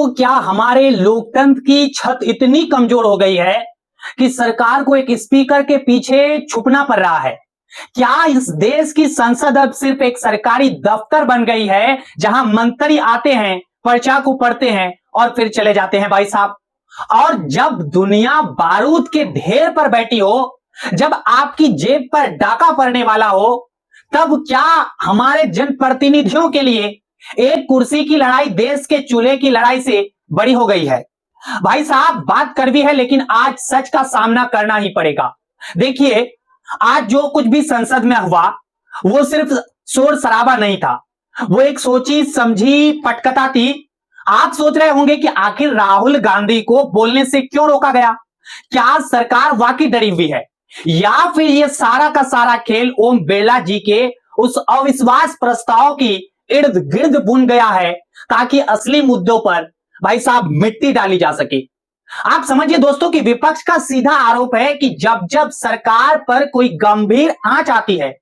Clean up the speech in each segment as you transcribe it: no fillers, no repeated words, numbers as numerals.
दोस्तों, क्या हमारे लोकतंत्र की छत इतनी कमजोर हो गई है कि सरकार को एक स्पीकर के पीछे छुपना पड़ रहा है? क्या इस देश की संसद अब सिर्फ एक सरकारी दफ्तर बन गई है जहां मंत्री आते हैं, पर्चा को पढ़ते हैं और फिर चले जाते हैं भाई साहब? और जब दुनिया बारूद के ढेर पर बैठी हो, जब आपकी जेब पर डाका पड़ने वाला हो, तब क्या हमारे जनप्रतिनिधियों के लिए एक कुर्सी की लड़ाई देश के चूल्हे की लड़ाई से बड़ी हो गई है? भाई साहब, बात कड़वी है लेकिन आज सच का सामना करना ही पड़ेगा। देखिए, आज जो कुछ भी संसद में हुआ वो सिर्फ शोर शराबा नहीं था, वो एक सोची समझी पटकथा थी। आप सोच रहे होंगे कि आखिर राहुल गांधी को बोलने से क्यों रोका गया? क्या सरकार वाकई डरी हुई है, या फिर ये सारा का सारा खेल ओम बिरला जी के उस अविश्वास प्रस्ताव की इर्द गिर्द बुन गया है ताकि असली मुद्दों पर भाई साहब मिट्टी डाली जा सके? आप समझिए दोस्तों कि विपक्ष का सीधा आरोप है कि जब जब सरकार पर कोई गंभीर आंच आती है,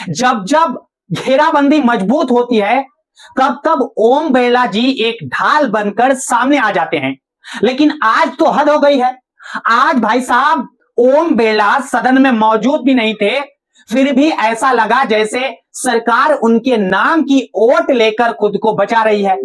जब जब घेराबंदी मजबूत होती है, तब तब ओम बिरला जी एक ढाल बनकर सामने आ जाते हैं। लेकिन आज तो हद हो गई है। आज भाई साहब ओम बिरला सदन में मौजूद भी नहीं थे, फिर भी ऐसा लगा जैसे सरकार उनके नाम की ओट लेकर खुद को बचा रही है।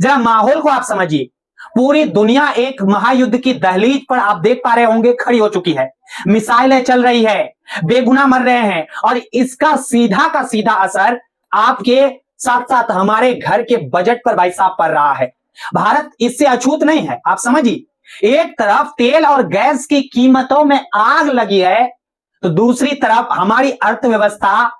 जरा माहौल को आप समझिए। पूरी दुनिया एक महायुद्ध की दहलीज पर आप देख पा रहे होंगे खड़ी हो चुकी है। मिसाइलें चल रही है, बेगुनाह मर रहे हैं और इसका सीधा का सीधा असर आपके साथ साथ हमारे घर के बजट पर भाई साहब पड़ रहा है। भारत इससे अछूत नहीं है। आप समझिए, एक तरफ तेल और गैस की कीमतों में आग लगी है, तो दूसरी तरफ हमारी अर्थव्यवस्था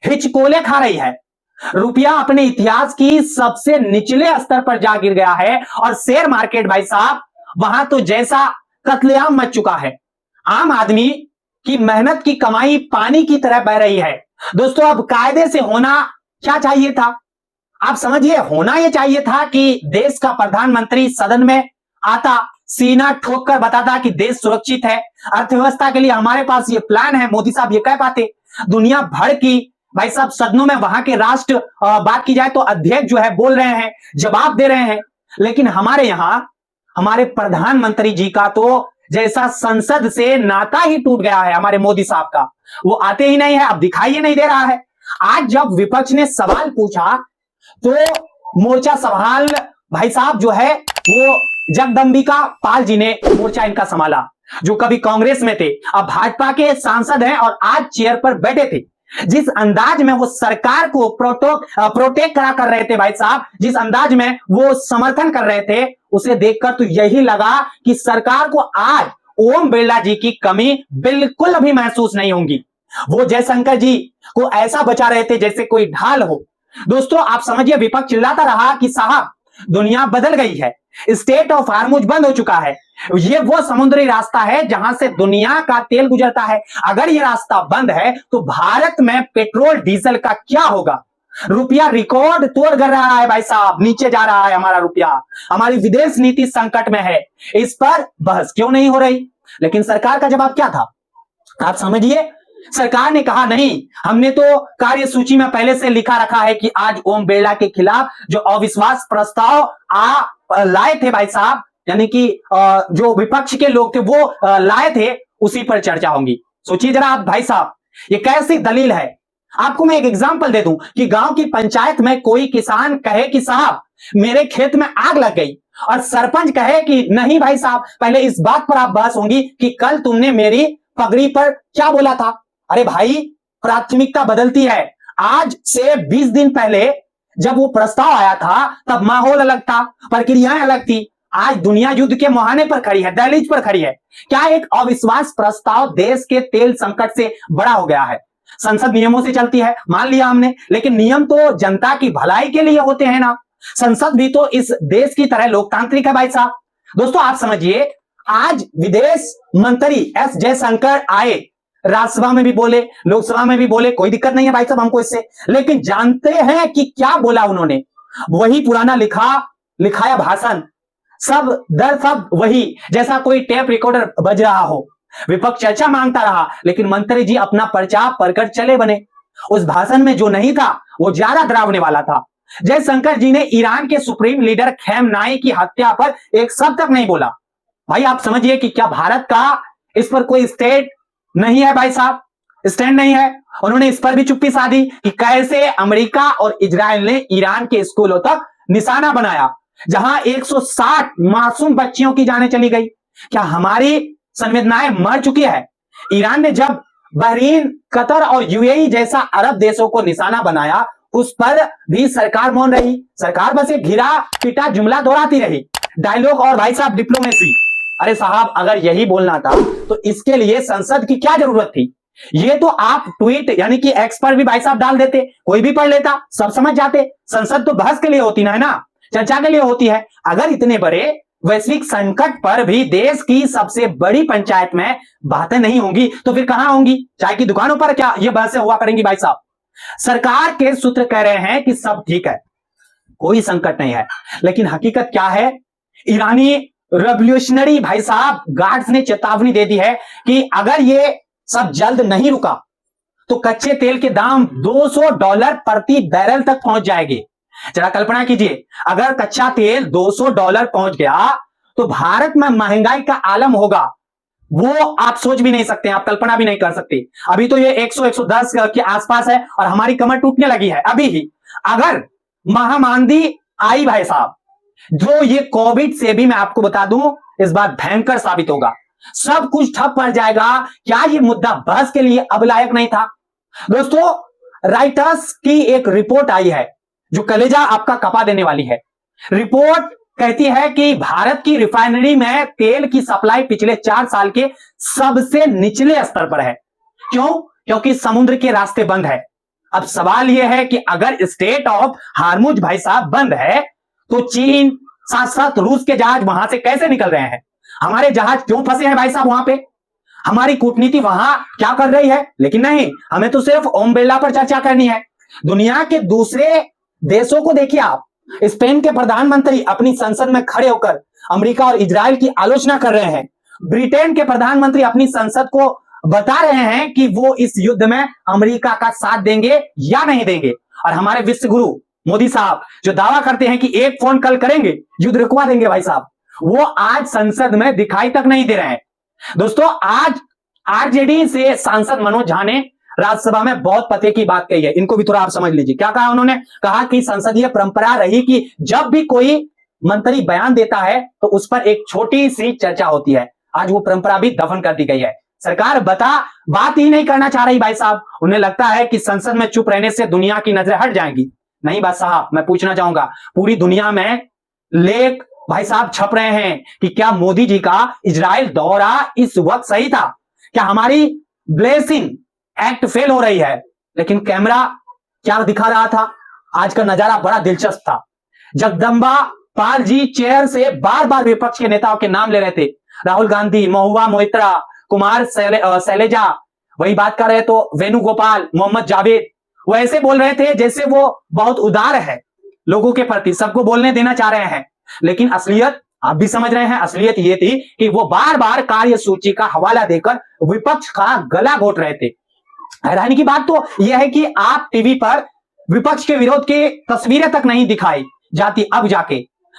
हिचकोले खा रही है। रुपया अपने इतिहास की सबसे निचले स्तर पर जा गिर गया है और शेयर मार्केट भाई साहब वहां तो जैसा कत्लेआम मच चुका है। आम आदमी की मेहनत की कमाई पानी की तरह बह रही है। दोस्तों, अब कायदे से होना क्या चाहिए था? आप समझिए, होना यह चाहिए था कि देश का प्रधानमंत्री सदन में आता, सीना ठोक कर बताता कि देश सुरक्षित है, अर्थव्यवस्था के लिए हमारे पास ये प्लान है। मोदी साहब ये कह पाते। दुनिया भर की भाई साहब सदनों में वहां के राष्ट्र बात की जाए तो अध्यक्ष जो है बोल रहे हैं, जवाब दे रहे हैं। लेकिन हमारे यहां हमारे प्रधानमंत्री जी का तो जैसा संसद से नाता ही टूट गया है हमारे मोदी साहब का। वो आते ही नहीं है, अब दिखाई ही नहीं दे रहा है। आज जब विपक्ष ने सवाल पूछा तो मोर्चा संभाल भाई साहब जो है वो जगदंबिका पाल जी ने मोर्चा इनका संभाला, जो कभी कांग्रेस में थे, अब भाजपा के सांसद हैं और आज चेयर पर बैठे थे। जिस अंदाज में वो सरकार को प्रोटेक्ट करा कर रहे थे भाई साहब, जिस अंदाज में वो समर्थन कर रहे थे, उसे देखकर तो यही लगा कि सरकार को आज ओम बिरला जी की कमी बिल्कुल भी महसूस नहीं होगी। वो जयशंकर जी को ऐसा बचा रहे थे जैसे कोई ढाल हो। दोस्तों, आप समझिए, विपक्ष चिल्लाता रहा कि साहब दुनिया बदल गई है, स्टेट ऑफ हार्मुज बंद हो चुका है, ये वो समुद्री रास्ता है जहां से दुनिया का तेल गुजरता है। अगर ये रास्ता बंद है तो भारत में पेट्रोल डीजल का क्या होगा? रुपया रिकॉर्ड तोड़ कर रहा है भाई साहब, नीचे जा रहा है हमारा रुपया। हमारी विदेश नीति संकट में है। इस पर बहस क्यों नहीं हो रही? लेकिन सरकार का जवाब क्या था? आप समझिए, सरकार ने कहा नहीं, हमने तो कार्यसूची में पहले से लिखा रखा है कि आज ओम बिरला के खिलाफ जो अविश्वास प्रस्ताव लाए थे भाई साहब, यानी कि जो विपक्ष के लोग थे वो लाए थे, उसी पर चर्चा होगी। सोचिए जरा आप भाई साहब, ये कैसी दलील है? आपको मैं एक एग्जांपल दे दूं कि गांव की पंचायत में कोई किसान कहे कि साहब मेरे खेत में आग लग गई, और सरपंच कहे कि नहीं भाई साहब, पहले इस बात पर आप बहस होंगी कि कल तुमने मेरी पगड़ी पर क्या बोला था। अरे भाई, प्राथमिकता बदलती है। आज से 20 दिन पहले जब वो प्रस्ताव आया था तब माहौल अलग था, प्रक्रियाएं अलग थी। आज दुनिया युद्ध के मुहाने पर खड़ी है, दहलीज पर खड़ी है। क्या एक अविश्वास प्रस्ताव देश के तेल संकट से बड़ा हो गया है? संसद नियमों से चलती है, मान लिया हमने, लेकिन नियम तो जनता की भलाई के लिए होते हैं ना। संसद भी तो इस देश की तरह लोकतांत्रिक है भाई साहब। दोस्तों, आप समझिए, आज विदेश मंत्री एस जयशंकर आए, राज्यसभा में भी बोले, लोकसभा में भी बोले, कोई दिक्कत नहीं है भाई साहब हमको इससे। लेकिन जानते हैं कि क्या बोला उन्होंने? वही पुराना लिखाया भाषण, सब दर सब वही, जैसा कोई टेप रिकॉर्डर बज रहा हो। विपक्ष चर्चा मांगता रहा, लेकिन मंत्री जी अपना पर्चा पढ़कर चले बने। उस भाषण में जो नहीं था वो ज्यादा डरावने वाला था। जयशंकर जी ने ईरान के सुप्रीम लीडर खamenei की हत्या पर एक शब्द तक नहीं बोला। भाई आप समझिए कि क्या भारत का इस पर कोई स्टेट नहीं है भाई साहब, स्टैंड नहीं है। उन्होंने इस पर भी चुप्पी साधी कि कैसे अमेरिका और इजराइल ने ईरान के स्कूलों तक निशाना बनाया, जहां 160 मासूम बच्चियों की जानें चली गई। क्या हमारी संवेदनाएं मर चुकी है? ईरान ने जब बहरीन, कतर और यूएई जैसा अरब देशों को निशाना बनाया, उस पर भी सरकार मौन रही। सरकार बस एक घिरा पिटा जुमला दोहराती रही, डायलॉग और भाई साहब डिप्लोमेसी। अरे साहब अगर यही बोलना था तो इसके लिए संसद की क्या जरूरत थी? ये तो आप ट्वीट यानी कि एक्स पर भी भाई साहब डाल देते, कोई भी पढ़ लेता, सब समझ जाते। संसद तो बहस के लिए होती ना, है ना, चर्चा के लिए होती है। अगर इतने बड़े वैश्विक संकट पर भी देश की सबसे बड़ी पंचायत में बातें नहीं होंगी तो फिर कहां होंगी? चाय की दुकानों पर क्या ये बहसें हुआ करेंगी भाई साहब? सरकार के सूत्र कह रहे हैं कि सब ठीक है, कोई संकट नहीं है, लेकिन हकीकत क्या है? ईरानी रेवोल्यूशनरी भाई साहब गार्ड्स ने चेतावनी दे दी है कि अगर ये सब जल्द नहीं रुका तो कच्चे तेल के दाम $200 प्रति बैरल तक पहुंच जाएंगे। जरा कल्पना कीजिए, अगर कच्चा तेल $200 पहुंच गया तो भारत में महंगाई का आलम होगा, वो आप सोच भी नहीं सकते, आप कल्पना भी नहीं कर सकते। अभी तो ये 100-110 के आसपास है और हमारी कमर टूटने लगी है अभी ही। अगर महामांदी आई भाई साहब, जो ये कोविड से भी मैं आपको बता दूं इस बार भयंकर साबित होगा, सब कुछ ठप पड़ जाएगा। क्या ये मुद्दा बहस के लिए अब लायक नहीं था? दोस्तों, राइटर्स की एक रिपोर्ट आई है जो कलेजा आपका कपा देने वाली है। रिपोर्ट कहती है कि भारत की रिफाइनरी में तेल की सप्लाई पिछले 4 साल के सबसे निचले स्तर पर है। क्यों? क्योंकि समुद्र के रास्ते बंद है। अब सवाल यह है कि अगर स्टेट ऑफ हार्मुज भाई साहब बंद है तो चीन, साथ साथ रूस के जहाज वहां से कैसे निकल रहे हैं? हमारे जहाज क्यों फंसे हैं भाई साहब वहां पे? हमारी कूटनीति वहां क्या कर रही है? लेकिन नहीं, हमें तो सिर्फ ओम बिरला पर चर्चा करनी है। दुनिया के दूसरे देशों को देखिए आप, स्पेन के प्रधानमंत्री अपनी संसद में खड़े होकर अमेरिका और इजराइल की आलोचना कर रहे हैं। ब्रिटेन के प्रधानमंत्री अपनी संसद को बता रहे हैं कि वो इस युद्ध में अमेरिका का साथ देंगे या नहीं देंगे। और हमारे विश्व गुरु मोदी साहब जो दावा करते हैं कि एक फोन कॉल करेंगे युद्ध रुकवा देंगे भाई साहब, वो आज संसद में दिखाई तक नहीं दे रहे हैं। दोस्तों, आज आरजेडी से सांसद मनोज झा ने राज्यसभा में बहुत पते की बात कही है, इनको भी थोड़ा आप समझ लीजिए। क्या कहा उन्होंने? कहा कि संसदीय परंपरा रही कि जब भी कोई मंत्री बयान देता है तो उस पर एक छोटी सी चर्चा होती है। आज वो परंपरा भी दफन कर दी गई है। सरकार बात ही नहीं करना चाह रही भाई साहब। उन्हें लगता है कि संसद में चुप रहने से दुनिया की नजरें हट जाएंगी। नहीं बात साहब, मैं पूछना चाहूंगा, पूरी दुनिया में लेख भाई साहब छप रहे हैं कि क्या मोदी जी का इजराइल दौरा इस वक्त सही था? क्या हमारी ब्लेसिंग एक्ट फेल हो रही है? लेकिन कैमरा क्या दिखा रहा था? आज का नजारा बड़ा दिलचस्प था। जगदम्बा पाल जी चेयर से बार बार विपक्ष के नेताओं के नाम ले रहे थे। राहुल गांधी, महुआ मोइत्रा, कुमार शैलेजा, वही बात कर रहे तो वेणुगोपाल, मोहम्मद जावेद, वो ऐसे बोल रहे थे जैसे वो बहुत उदार है लोगों के प्रति, सबको बोलने देना चाह रहे हैं। लेकिन असलियत आप भी समझ रहे हैं, असलियत ये थी कि वो बार बार कार्यसूची का हवाला देकर विपक्ष का गला घोट रहे थे। हैरानी की बात तो यह है कि आप टीवी पर विपक्ष के विरोध की तस्वीरें तक नहीं दिखाई जाती। अब जाके,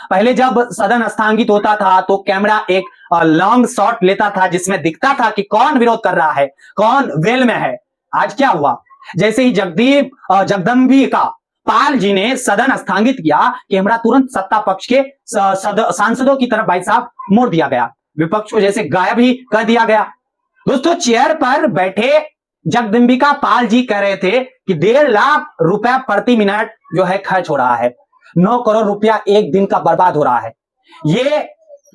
पहले जब सदन स्थगित होता था तो कैमरा एक लॉन्ग शॉट लेता था जिसमें दिखता था कि कौन विरोध कर रहा है, कौन वेल में है। आज क्या हुआ? जैसे ही जगदम्बिका पाल जी ने सदन स्थगित किया, कैमरा तुरंत सत्ता पक्ष के सांसदों की तरफ भाई साहब मोड़ दिया गया। विपक्ष को जैसे गायब ही कर दिया गया। दोस्तों, चेयर पर बैठे जगदम्बिका पाल जी कह रहे थे कि 1.5 लाख रुपया प्रति मिनट जो है खर्च हो रहा है, 9 करोड़ रुपया एक दिन का बर्बाद हो रहा है। ये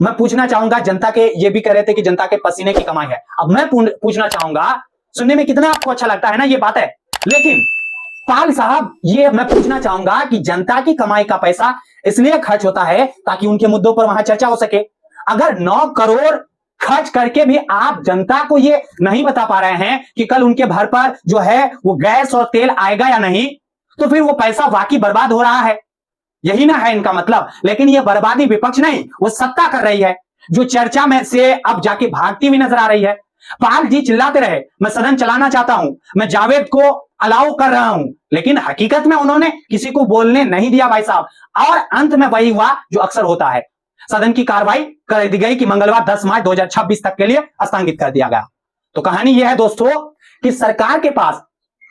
मैं पूछना चाहूंगा, जनता के, ये भी कह रहे थे कि जनता के पसीने की कमाई है। अब मैं पूछना चाहूंगा, सुनने में कितना आपको अच्छा लगता है ना ये बात है, लेकिन पाल साहब ये मैं पूछना चाहूंगा कि जनता की कमाई का पैसा इसलिए खर्च होता है ताकि उनके मुद्दों पर वहां चर्चा हो सके। अगर 9 करोड़ खर्च करके भी आप जनता को ये नहीं बता पा रहे हैं कि कल उनके घर पर जो है वो गैस और तेल आएगा या नहीं, तो फिर वो पैसा वाकई बर्बाद हो रहा है। यही ना है इनका मतलब। लेकिन ये बर्बादी विपक्ष नहीं, वो सत्ता कर रही है, जो चर्चा में से अब जाके भागती हुई नजर आ रही है। पाल जी चिल्लाते रहे, मैं सदन चलाना चाहता हूं, मैं जावेद को अलाउ कर रहा हूं, लेकिन हकीकत में उन्होंने किसी को बोलने नहीं दिया भाई साहब। और अंत में वही हुआ जो अक्सर होता है, सदन की कार्रवाई कर दी गई कि मंगलवार 10 मार्च 2026 तक के लिए स्थगित कर दिया गया। तो कहानी यह है दोस्तों कि सरकार के पास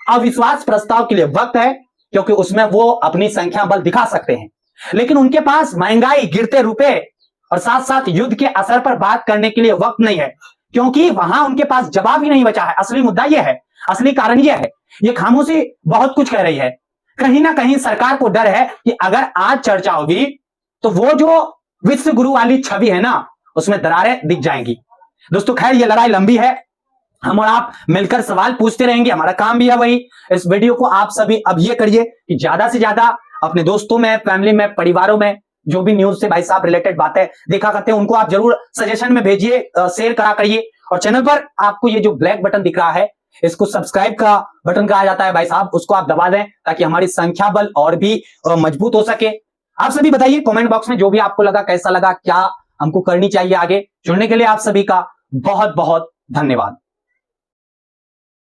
अविश्वास प्रस्ताव के लिए वक्त है, क्योंकि उसमें वो अपनी संख्या बल दिखा सकते हैं, लेकिन उनके पास महंगाई, गिरते रुपए और साथ साथ युद्ध के असर पर बात करने के लिए वक्त नहीं है, क्योंकि वहां उनके पास जवाब ही नहीं बचा है। असली मुद्दा यह है, असली कारण यह है, ये खामोशी बहुत कुछ कह रही है। कहीं ना कहीं सरकार को डर है कि अगर आज चर्चा होगी तो वो जो विश्व गुरु वाली छवि है ना, उसमें दरारें दिख जाएंगी। दोस्तों खैर ये लड़ाई लंबी है, हम और आप मिलकर सवाल पूछते रहेंगे, हमारा काम भी है वही। इस वीडियो को आप सभी अब ये करिए कि ज्यादा से ज्यादा अपने दोस्तों में, फैमिली में, परिवारों में जो भी न्यूज से भाई साहब रिलेटेड बातें देखा करते हैं उनको आप जरूर सजेशन में भेजिए, शेयर करा करिए। और चैनल पर आपको ये जो ब्लैक बटन दिख रहा है, इसको सब्सक्राइब का बटन कहा जाता है भाई साहब, उसको आप दबा दें ताकि हमारी संख्या बल और भी मजबूत हो सके। आप सभी बताइए कमेंट बॉक्स में जो भी आपको लगा, कैसा लगा, क्या हमको करनी चाहिए आगे। जुड़ने के लिए आप सभी का बहुत बहुत धन्यवाद।